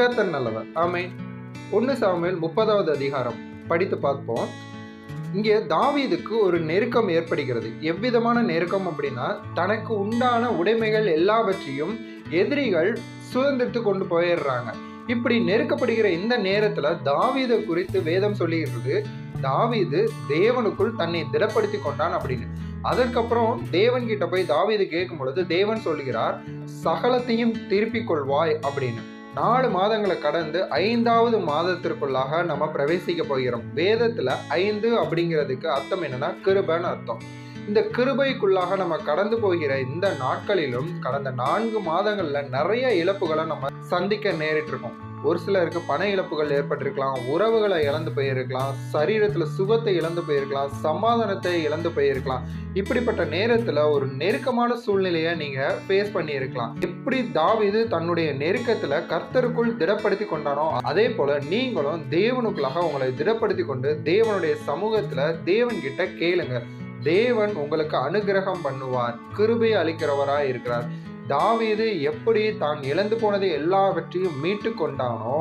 கர்த்தர் நல்லவர். ஆமென். 1 சாமுவேல் 30வது அதிகாரம் படித்து பார்ப்போம். இங்கே தாவீதுக்கு ஒரு நெருக்கம் ஏற்படுகிறது. எவ்விதமான நெருக்கம் அப்படின்னா, தனக்கு உண்டான உடைமைகள் எல்லாவற்றையும் எதிரிகள் சுதந்திரித்து கொண்டு போயிடுறாங்க. இப்படி நெருக்கப்படுகிற இந்த நேரத்துல தாவீதை குறித்து வேதம் சொல்லுகிறது, தாவீது தேவனுக்குள் தன்னை திடப்படுத்தி கொண்டான் அப்படின்னு. அதற்கப்புறம் தேவன் கிட்ட போய் தாவீது கேட்கும் பொழுது தேவன் சொல்லுகிறார், சகலத்தையும் திருப்பிக் கொள்வாய் அப்படின்னு. 4 மாதங்களை கடந்து 5வது மாதத்திற்குள்ளாக நம்ம பிரவேசிக்க போகிறோம். வேதத்துல 5 அப்படிங்கிறதுக்கு அர்த்தம் என்னன்னா கிருபைன்னு அர்த்தம். இந்த கிருபைக்குள்ளாக நம்ம கடந்து போகிற இந்த நாட்களிலும் கடந்த 4 மாதங்கள்ல நிறைய இழப்புகளை நம்ம சந்திக்க நேரிட்டு இருக்கோம். ஒரு சிலருக்கு பண இழப்புகள் ஏற்பட்டிருக்கலாம், உறவுகளை இழந்து போயிருக்கலாம், சரீரத்துல சுகத்தை இழந்து போயிருக்கலாம், சமாதானத்தை இழந்து போயிருக்கலாம். இப்படிப்பட்ட நேரத்துல ஒரு நெருக்கமான சூழ்நிலையை நீங்க ஃபேஸ் பண்ணி இருக்கலாம். எப்படி தாவீது தன்னுடைய நெருக்கத்துல கர்த்தருக்குள் திடப்படுத்தி கொண்டானோ, அதே போல நீங்களும் தேவனுக்குள்ளாக உங்களை திடப்படுத்தி கொண்டு தேவனுடைய சமூகத்துல தேவன் கிட்ட கேளுங்க. தேவன் உங்களுக்கு அனுகிரகம் பண்ணுவார், கிருபை அளிக்கிறவராய் இருக்கிறார். தாவீது எப்படி தான் இழந்து போனதை எல்லாவற்றையும் மீட்டு கொண்டானோ,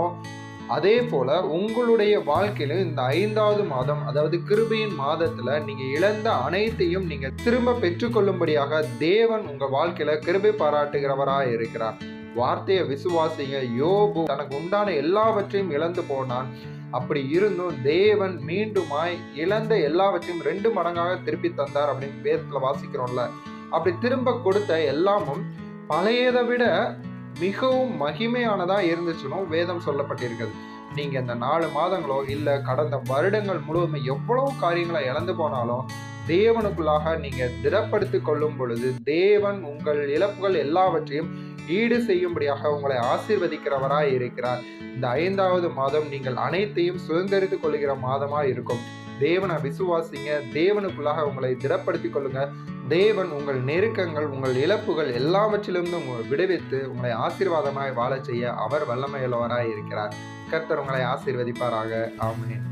அதே போல உங்களுடைய வாழ்க்கையிலும் இந்த 5வது மாதம், அதாவது கிருபையின் மாதத்துல நீங்க இழந்த அனைத்தையும் நீங்க திரும்ப பெற்றுக்கொள்ளும்படியாக தேவன் உங்க வாழ்க்கையில கிருபை பாராட்டுகிறவராய் இருக்கிறார். வார்த்தையை விசுவாசிங்க. யோபு தனக்கு உண்டான எல்லாவற்றையும் இழந்து போனான். அப்படி இருந்தும் தேவன் மீண்டுமாய் இழந்த எல்லாவற்றையும் 2 மடங்காக திருப்பி தந்தார் அப்படின்னு வேதத்துல வாசிக்கிறோம்ல. அப்படி திரும்ப கொடுத்த எல்லாமும் பழையதை விட மிகவும் மகிமையானதா இருந்துச்சுன்னு வேதம் சொல்லப்பட்டிருக்கிறது. நீங்க இந்த 4 மாதங்களோ இல்ல கடந்த வருடங்கள் முழுவதும் எவ்வளவு காரியங்களை இழந்து போனாலும் தேவனுக்குள்ளாக நீங்க திடப்படுத்திக் கொள்ளும் பொழுது தேவன் உங்கள் இழப்புகள் எல்லாவற்றையும் ஈடு செய்யும்படியாக உங்களை ஆசீர்வதிக்கிறவராய் இருக்கிறார். இந்த 5வது மாதம் நீங்கள் அனைத்தையும் சுதந்திரித்துக் கொள்கிற மாதமா இருக்கும். தேவனை விசுவாசிங்க. தேவனுக்குள்ளாக உங்களை திடப்படுத்திக் கொள்ளுங்க. தேவன் உங்கள் நெருக்கங்கள், உங்கள் இழப்புகள் எல்லாவற்றிலிருந்தும் உங்களை விடுவித்து உங்களை ஆசீர்வாதமாய் வாழ செய்ய அவர் வல்லமையுள்ளவராய் இருக்கிறார். கர்த்தர் உங்களை ஆசீர்வதிப்பாராக. ஆமென்.